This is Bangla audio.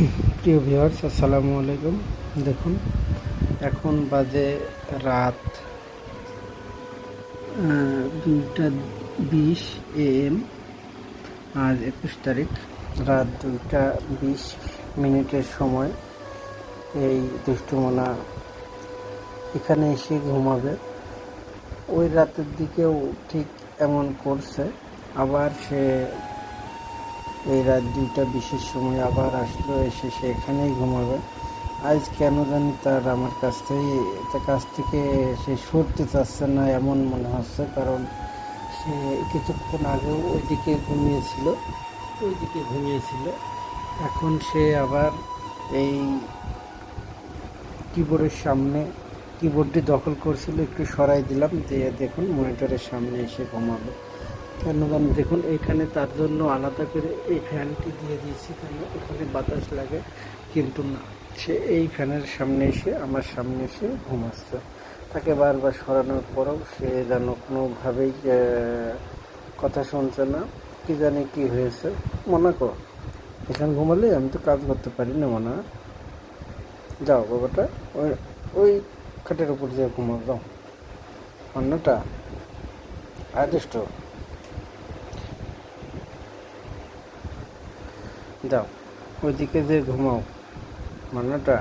প্রিয় ভিউয়ার্স, আসসালামু আলাইকুম। দেখুন, এখন বাজে রাত 2:20 AM। আজ 21 তারিখ, রাত 2:20 সময় এই দুষ্টুমনা এখানে এসে ঘুমাবে। ওই রাতের দিকেও ঠিক এমন করছে। আবার সে এই রাত 2:20 সময় আবার আসলো, এসে সে এখানেই ঘুমাবে। আজ কেন জানি তার আমার কাছ থেকে সে সরতে চাচ্ছে না এমন মনে হচ্ছে, কারণ সে কিছুক্ষণ আগেও ওইদিকে ঘুমিয়েছিল। এখন সে আবার এই কিবোর্ডটি দখল করছিল, একটু সরাই দিলাম, দিয়ে দেখুন মনিটরের সামনে এসে ঘুমাবে। কেন জানি দেখুন, এখানে তার জন্য আলাদা করে এই ফ্যানটি দিয়ে দিয়েছি, কেন এখানে বাতাস লাগে, কিন্তু না, সে এই ফ্যানের সামনে এসে আমার সামনে এসে ঘুমাচ্ছে। তাকে বারবার সরানোর পরেও সে যেন কোনোভাবেই কথা শুনছে না। কি জানি কি হয়েছে। মনাকো, এখানে ঘুমালে আমি তো কাজ করতে পারি না। মনা, যাও বাবাটা, ওই ওই খাটের উপর দিয়ে ঘুমাও, যাও। অন্যটা আদিষ্ট, যাও ওইদিকে যে ঘুমাও। মান্নাটা,